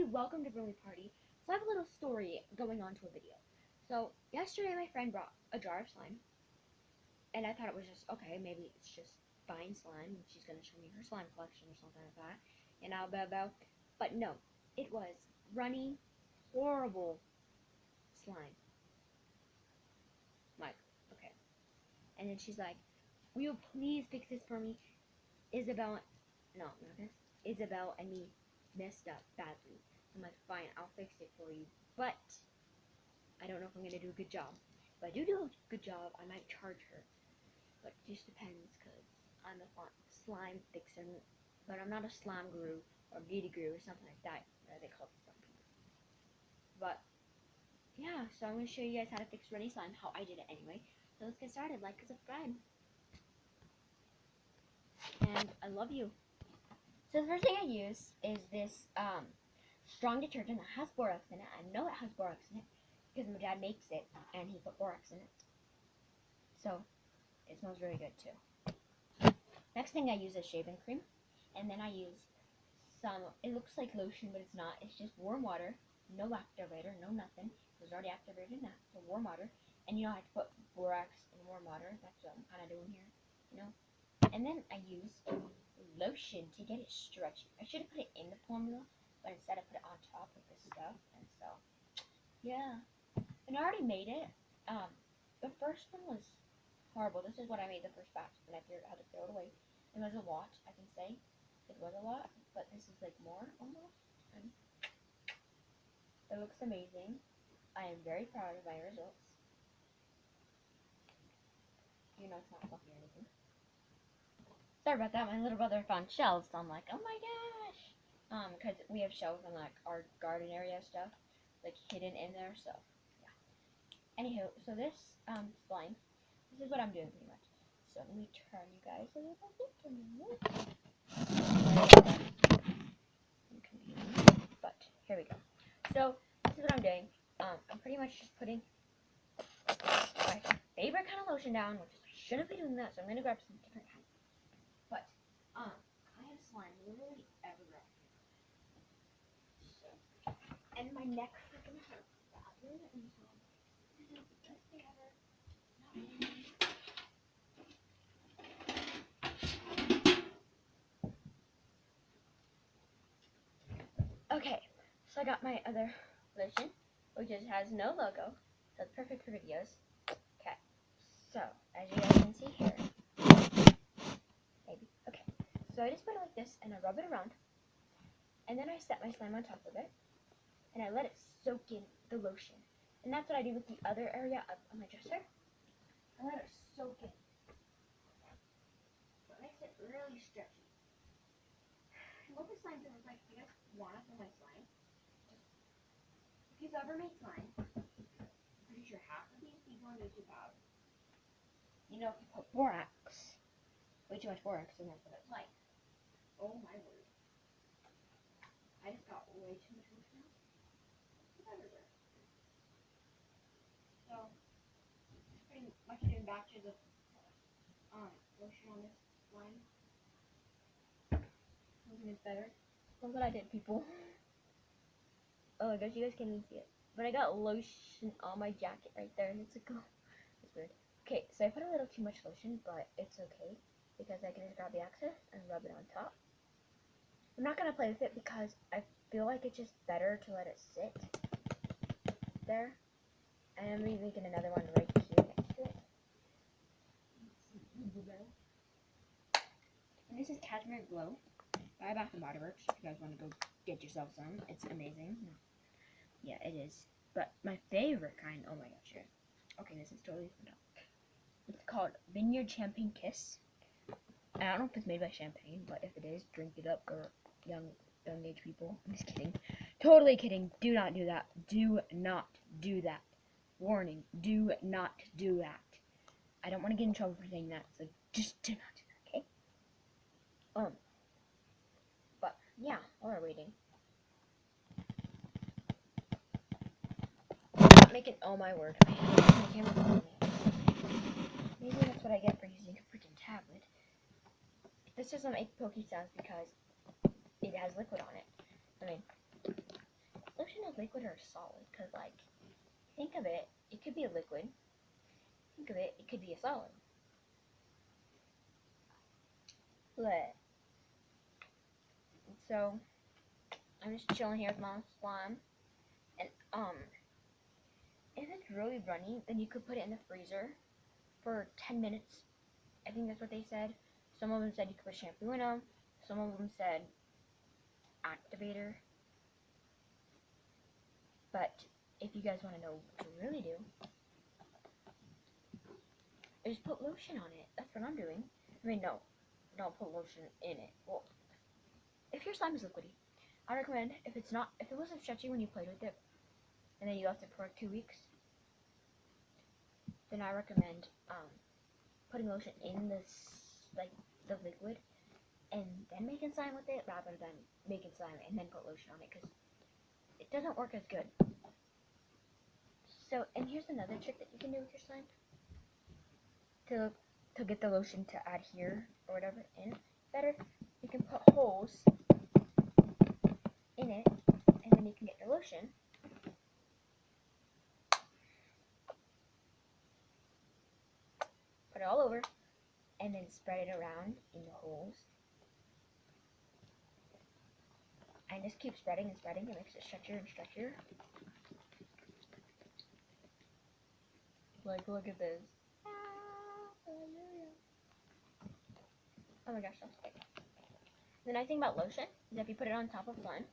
everybody, welcome to Brewing Party. So I have a little story going on to a video. So yesterday my friend brought a jar of slime, and I thought it was just, okay, maybe it's just fine slime, and she's going to show me her slime collection or something like that, and I'll bow. But no, it was runny, horrible slime. Like, okay. And then she's like, will you please fix this for me? Isabel and me messed up badly. I'm like, fine, I'll fix it for you, but I don't know if I'm going to do a good job. If I do a good job, I might charge her, but it just depends, because I'm a slime fixer, but I'm not a slime guru, or beauty guru, or something like that, as they call it some people. But, yeah, so I'm going to show you guys how to fix runny slime, how I did it anyway. So let's get started, like and subscribe. And I love you. So the first thing I use is this strong detergent that has borax in it. I know it has borax in it because my dad makes it and he put borax in it. So it smells really good too. Next thing I use is shaving cream, and then I use some, it looks like lotion but it's not. It's just warm water, no activator, no nothing. It was already activated in that, so warm water. And you don't have to put borax in warm water. That's what I'm kind of doing here, you know. And then I use lotion to get it stretchy. I should have put it in the formula, but instead I put it on top of this stuff. And so, yeah. And I already made it. The first one was horrible. This is what I made the first batch, and I figured out how to throw it away. It was a lot, I can say. It was a lot, but this is like more almost. And it looks amazing. I am very proud of my results. You know, it's not fluffy or anything. Sorry about that, my little brother found shells, so I'm like, oh my gosh! Because we have shells in, like, our garden area stuff, like, hidden in there, so, yeah. Anywho, so this, slime, this is what I'm doing pretty much. So, let me turn you guys a little bit. But, here we go. So, this is what I'm doing. I'm pretty much just putting my favorite kind of lotion down, which is, I shouldn't be doing that, so I'm going to grab some different kinds. But, I have slime literally everywhere. So, and my neck freaking hurts. This is the best thing ever. Okay, so I got my other lotion, which just has no logo, so it's perfect for videos. Okay, so as you guys can see here, maybe. Okay, so I just put it like this, and I rub it around, and then I set my slime on top of it, and I let it soak in the lotion. And that's what I do with the other area of my dresser. I let it soak in. So it makes it really stretchy. And what the slime feels like, if you guys want to feel my slime, if you've ever made slime, I'm pretty sure half of these people on YouTube have. You know, if you put borax, way too much borax, then that's what it's like. Oh my word. I just got way too much lotion out. It's everywhere. So, pretty much doing batches of lotion on this slime. Something is better. Look what I did, people. Oh, I guess you guys can't even see it. But I got lotion on my jacket right there, and it's like, oh, it's weird. Okay, so I put a little too much lotion, but it's okay, because I can just grab the excess and rub it on top. I'm not going to play with it because I feel like it's just better to let it sit there. And I'm making another one right here next to it. And this is Cashmere Glow by Bath & Body Works. If you guys want to go get yourself some, it's amazing. Yeah, it is. But my favorite kind, oh my gosh, here. Okay, this is totally different. It's called Vineyard Champagne Kiss. I don't know if it's made by Champagne, but if it is, drink it up, or young age people. I'm just kidding. Totally kidding. Do not do that. Do not do that. Warning, do not do that. I don't want to get in trouble for saying that, so just do not do that, okay? But, yeah, while we're waiting. I'm not making, oh my word. I have my camera on me. Maybe that's what I get for using a freaking tablet. This doesn't make pokey sounds because it has liquid on it. I mean, liquid or solid, because, like, think of it, it could be a liquid. Think of it, it could be a solid. But, so, I'm just chilling here with my slime, and, if it's really runny, then you could put it in the freezer for 10 minutes. I think that's what they said. Some of them said you could put shampoo in them. Some of them said activator. But if you guys want to know what to really do, just put lotion on it. That's what I'm doing. I mean, no, don't put lotion in it. Well, if your slime is liquidy, I recommend if it wasn't stretchy when you played with it, and then you left it for like 2 weeks, then I recommend putting lotion in the liquid, and then making slime with it, rather than making slime and then put lotion on it, because it doesn't work as good. So, and here's another trick that you can do with your slime to get the lotion to adhere or whatever in better. You can put holes in it, and then you can get your lotion. Put it all over, and then spread it around in the holes. And just keep spreading and spreading. It makes it stretchier and stretchier. Like, look at this. Oh my gosh, that's thick. The nice thing about lotion is if you put it on top of slime,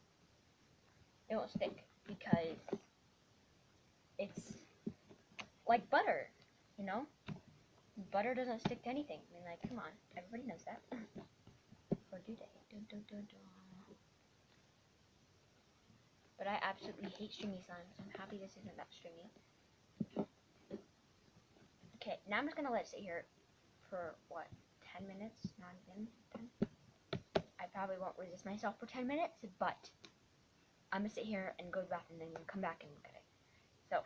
it won't stick, because it's like butter, you know? Butter doesn't stick to anything. I mean, like, come on. Everybody knows that. Or do they? Dun, dun, dun, dun. But I absolutely hate stringy slime, so I'm happy this isn't that stringy. Okay, now I'm just going to let it sit here for, what, 10 minutes? Not even 10? I probably won't resist myself for 10 minutes, but I'm going to sit here and go to the bathroom and then come back and look at it. So,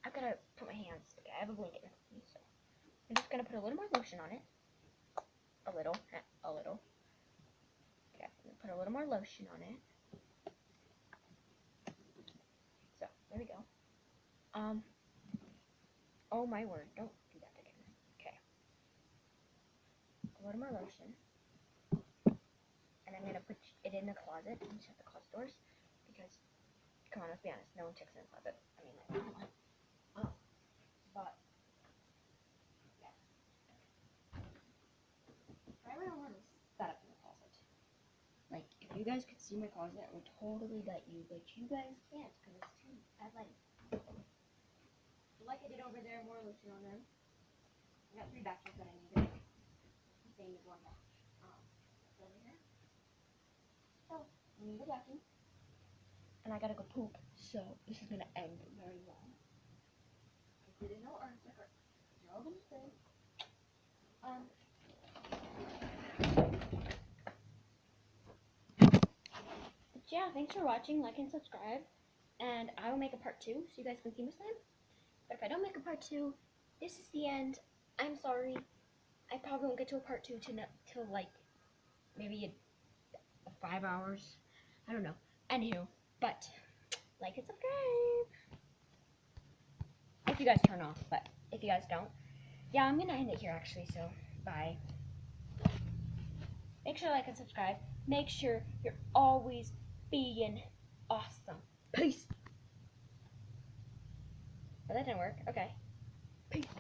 I've got to put my hands, okay, I have a blanket with me, so I'm just going to put a little more lotion on it. A little. Okay, I'm going to put a little more lotion on it. So, there we go. Oh my word, don't do that again. Okay. A little more lotion. And I'm going to put it in the closet and shut the closet doors, because, come on, let's be honest, no one checks in the closet. I mean, like, come on. But, yeah. I really want to set up in the closet. Like, if you guys could see my closet, I would totally let you, but you guys can't, because it's too bad lighting. Like I did over there, more lotion on them. I got 3 batches that I needed. The same as 1 batch. Over here. So, I need a vacuum. And I gotta go poop, so this is gonna end very well. I didn't know you're all gonna say. But yeah, thanks for watching, like and subscribe. And I will make a part 2 so you guys can see my slime. But if I don't make a part 2, this is the end. I'm sorry. I probably won't get to a part 2 till like maybe 5 hours. I don't know. Anywho, but like and subscribe. If you guys turn off, but if you guys don't, yeah, I'm gonna end it here actually. So bye. Make sure to like and subscribe. Make sure you're always being awesome. Peace. Oh, that didn't work. Okay. Peace.